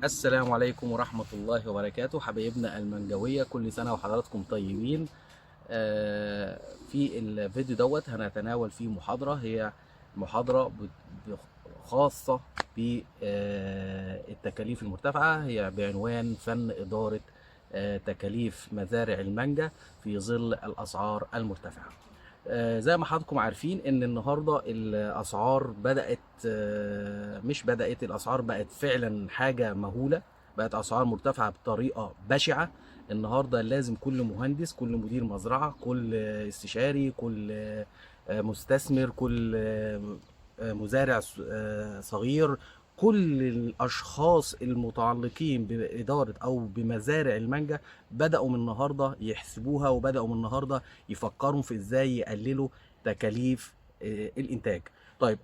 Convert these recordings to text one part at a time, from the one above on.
السلام عليكم ورحمة الله وبركاته، حبايبنا المنجوية، كل سنة وحضراتكم طيبين. في الفيديو دوت هنتناول فيه محاضرة، هي محاضرة خاصة بالتكاليف المرتفعة، هي بعنوان فن إدارة تكاليف مزارع المانجا في ظل الأسعار المرتفعة. زي ما حضراتكم عارفين ان النهارده الاسعار بدات، مش بدات، الاسعار بقت فعلا حاجه مهوله، بقت اسعار مرتفعه بطريقه بشعه. النهارده لازم كل مهندس، كل مدير مزرعه، كل استشاري، كل مستثمر، كل مزارع صغير، كل الاشخاص المتعلقين باداره او بمزارع المانجا بداوا من النهارده يحسبوها، وبداوا من النهارده يفكروا في ازاي يقللوا تكاليف الانتاج. طيب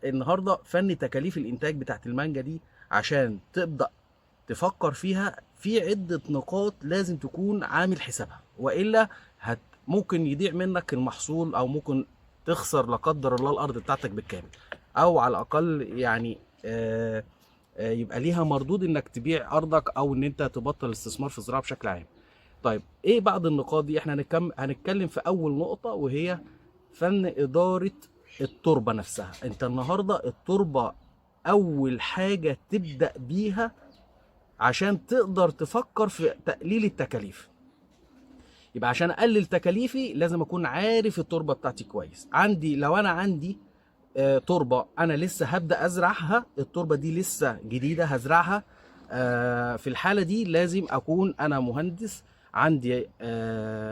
النهارده فن تكاليف الانتاج بتاعت المانجا دي عشان تبدا تفكر فيها في عده نقاط لازم تكون عامل حسابها، والا ممكن يضيع منك المحصول، او ممكن تخسر لا قدر الله الارض بتاعتك بالكامل، او على الاقل يعني يبقى ليها مردود انك تبيع ارضك، او ان انت تبطل استثمار في الزراعه بشكل عام. طيب ايه بعض النقاط دي؟ احنا هنتكلم في اول نقطه، وهي فن اداره التربه نفسها. انت النهارده التربه اول حاجه تبدا بيها عشان تقدر تفكر في تقليل التكاليف. يبقى عشان اقلل تكاليفي لازم اكون عارف التربه بتاعتي كويس. لو انا عندي تربه انا لسه هبدا ازرعها، التربه دي لسه جديده هزرعها، في الحاله دي لازم اكون انا مهندس عندي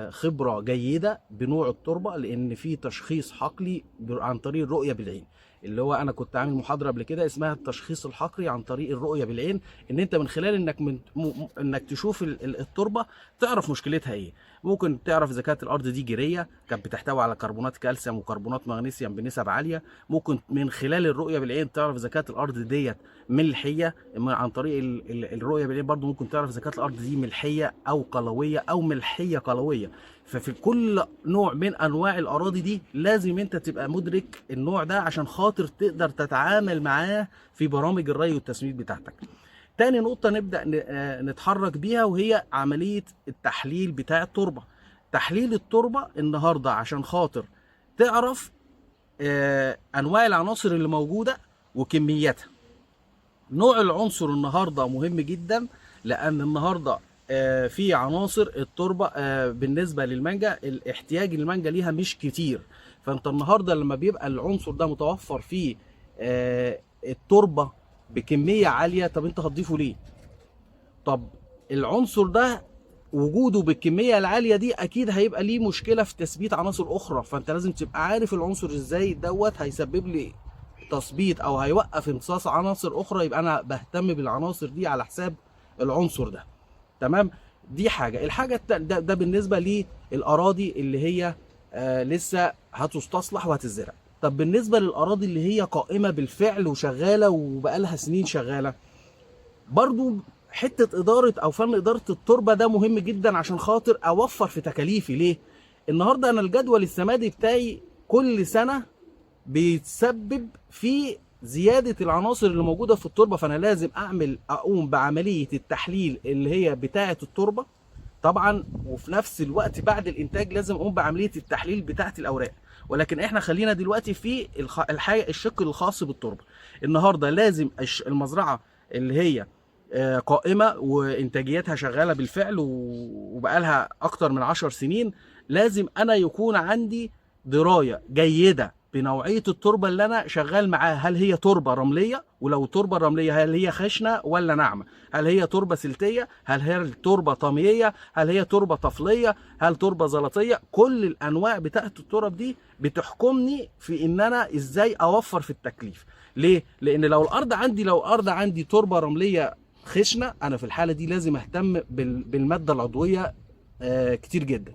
خبره جيده بنوع التربه، لان في تشخيص حقلي عن طريق الرؤيه بالعين، اللي هو انا كنت عامل محاضره قبل كده اسمها التشخيص الحقلي عن طريق الرؤيه بالعين. ان انت من خلال انك تشوف التربه تعرف مشكلتها ايه. ممكن تعرف اذا كانت الارض دي جيريه كانت بتحتوي على كربونات كالسيوم وكربونات مغنيسيوم بنسب عاليه. ممكن من خلال الرؤيه بالعين تعرف اذا كانت الارض ديت ملحيه، عن طريق الرؤيه بالعين برضو ممكن تعرف اذا كانت الارض دي ملحيه او قلويه او ملحيه قلويه. ففي كل نوع من انواع الاراضي دي لازم انت تبقى مدرك النوع ده عشان خاطر تقدر تتعامل معاه في برامج الري والتسميد بتاعتك. تاني نقطة نبدأ نتحرك بيها، وهي عملية التحليل بتاع التربة. تحليل التربة النهاردة عشان خاطر تعرف أنواع العناصر اللي موجودة وكمياتها. نوع العنصر النهاردة مهم جدا، لأن النهاردة في عناصر التربة بالنسبة للمانجا الاحتياج المانجا ليها مش كتير. فأنت النهاردة لما بيبقى العنصر ده متوفر في التربة بكمية عالية، طب انت هتضيفه ليه؟ طب العنصر ده وجوده بالكمية العالية دي اكيد هيبقى ليه مشكلة في تثبيت عناصر اخرى، فانت لازم تبقى عارف العنصر ازاي دوت هيسبب لي تثبيت او هيوقف امتصاص عناصر اخرى. يبقى انا بهتم بالعناصر دي على حساب العنصر ده. تمام؟ دي الحاجة ده بالنسبة للأراضي اللي هي لسه هتستصلح وهتزرع. طب بالنسبة للأراضي اللي هي قائمة بالفعل وشغالة وبقالها سنين شغالة، برضو حتة إدارة أو فن إدارة التربة ده مهم جدا عشان خاطر أوفر في تكاليفي. ليه؟ النهاردة أنا الجدول السمادي بتاعي كل سنة بيتسبب في زيادة العناصر اللي موجودة في التربة، فأنا لازم أقوم بعملية التحليل اللي هي بتاعة التربة طبعا، وفي نفس الوقت بعد الإنتاج لازم أقوم بعملية التحليل بتاعة الأوراق. ولكن احنا خلينا دلوقتي في الشق الخاص بالتربه. النهارده لازم المزرعه اللي هي قائمه وانتاجيتها شغاله بالفعل وبقالها اكتر من 10 سنين، لازم انا يكون عندي درايه جيده بنوعيه التربه اللي انا شغال معاها. هل هي تربه رمليه؟ ولو تربه رمليه هل هي خشنه ولا ناعمه؟ هل هي تربه سلتيه؟ هل هي تربه طاميه؟ هل هي تربه طفليه؟ هل تربه زلطيه؟ كل الانواع بتاعت الترب دي بتحكمني في ان انا ازاي اوفر في التكليف. ليه؟ لان لو الارض عندي تربه رمليه خشنه، انا في الحاله دي لازم اهتم بالماده العضويه كتير جدا،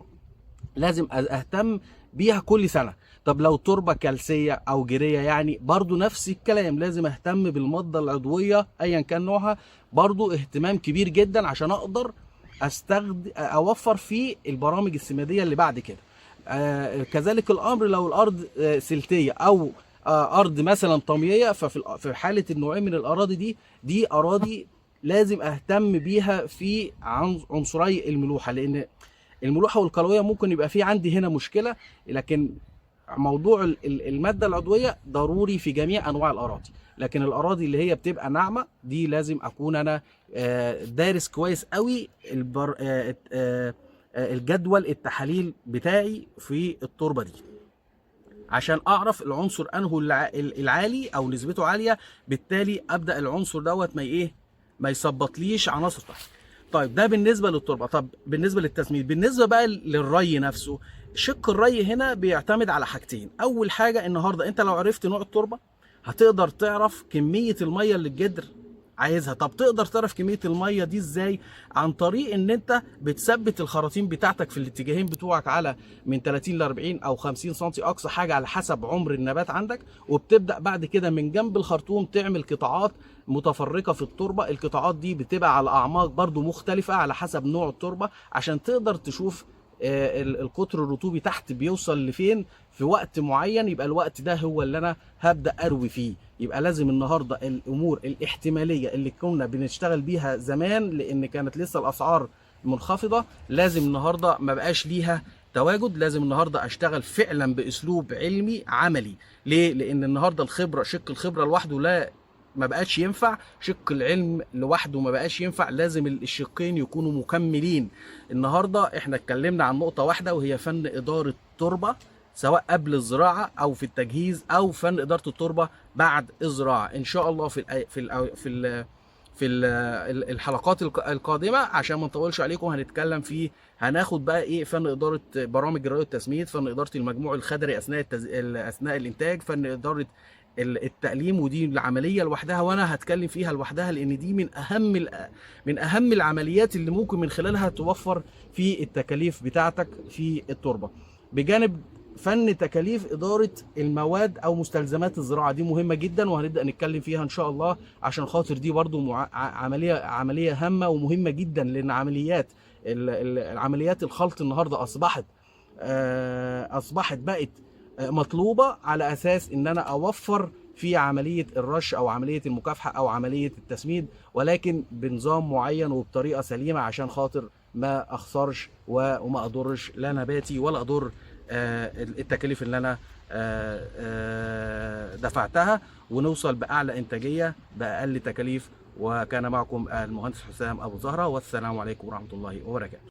لازم اهتم بيها كل سنه. طب لو تربه كالسيه او جيريه يعني برضو نفس الكلام، لازم اهتم بالماده العضويه ايا كان نوعها، برضو اهتمام كبير جدا عشان اقدر اوفر في البرامج السماديه اللي بعد كده. كذلك الامر لو الارض سلتيه او ارض مثلا طاميه، ففي حاله النوعين من الاراضي دي اراضي لازم اهتم بيها في عنصري الملوحه، لان الملوحه والقلويه ممكن يبقى في عندي هنا مشكله، لكن موضوع الماده العضويه ضروري في جميع انواع الاراضي. لكن الاراضي اللي هي بتبقى ناعمه دي لازم اكون انا دارس كويس قوي الجدول التحاليل بتاعي في التربه دي، عشان اعرف العنصر انه العالي او نسبته عاليه، بالتالي ابدا العنصر دوت ما ايه ما يثبطليش عناصر تحت. طيب ده بالنسبه للتربه. طب بالنسبه للتسميد، بالنسبه بقى للري نفسه، شق الري هنا بيعتمد على حاجتين. اول حاجه النهارده انت لو عرفت نوع التربه هتقدر تعرف كميه الميه اللي الجدر عايزها. طب تقدر تعرف كميه الميه دي ازاي؟ عن طريق ان انت بتثبت الخراطيم بتاعتك في الاتجاهين بتوعك على من 30 ل 40 او 50 سم اقصى حاجه على حسب عمر النبات عندك، وبتبدا بعد كده من جنب الخرطوم تعمل قطاعات متفرقه في التربه. القطاعات دي بتبقى على اعماق برضو مختلفه على حسب نوع التربه، عشان تقدر تشوف القطر الرطوبي تحت بيوصل لفين في وقت معين، يبقى الوقت ده هو اللي انا هبدا اروي فيه. يبقى لازم النهارده الامور الاحتماليه اللي كنا بنشتغل بيها زمان، لان كانت لسه الاسعار منخفضه، لازم النهارده ما بقاش ليها تواجد. لازم النهارده اشتغل فعلا باسلوب علمي عملي. ليه؟ لان النهارده الخبره، شق الخبره لوحده لا ما بقاش ينفع، شق العلم لوحده ما بقاش ينفع، لازم الشقين يكونوا مكملين. النهارده احنا اتكلمنا عن نقطه واحده وهي فن اداره التربه، سواء قبل الزراعه او في التجهيز، او فن اداره التربه بعد الزراعه. ان شاء الله في الحلقات القادمه، عشان ما نطولش عليكم، هنتكلم في هناخد بقى ايه فن اداره برامج الري والتسميد، فن اداره المجموع الخضري اثناء الانتاج، فن اداره التأليم، ودي العملية لوحدها وانا هتكلم فيها لوحدها، لان دي من اهم العمليات اللي ممكن من خلالها توفر في التكاليف بتاعتك في التربة. بجانب فن تكاليف إدارة المواد أو مستلزمات الزراعة، دي مهمة جدا وهنبدأ نتكلم فيها إن شاء الله، عشان خاطر دي برضو عملية هامة ومهمة جدا، لأن عمليات الخلط النهاردة أصبحت بقت مطلوبة، على أساس إن أنا أوفر في عملية الرش أو عملية المكافحة أو عملية التسميد، ولكن بنظام معين وبطريقة سليمة، عشان خاطر ما أخسرش وما أضرش لا نباتي ولا أضر التكاليف اللي أنا دفعتها، ونوصل بأعلى إنتاجية بأقل تكاليف. وكان معكم المهندس حسام أبو زهرة، والسلام عليكم ورحمة الله وبركاته.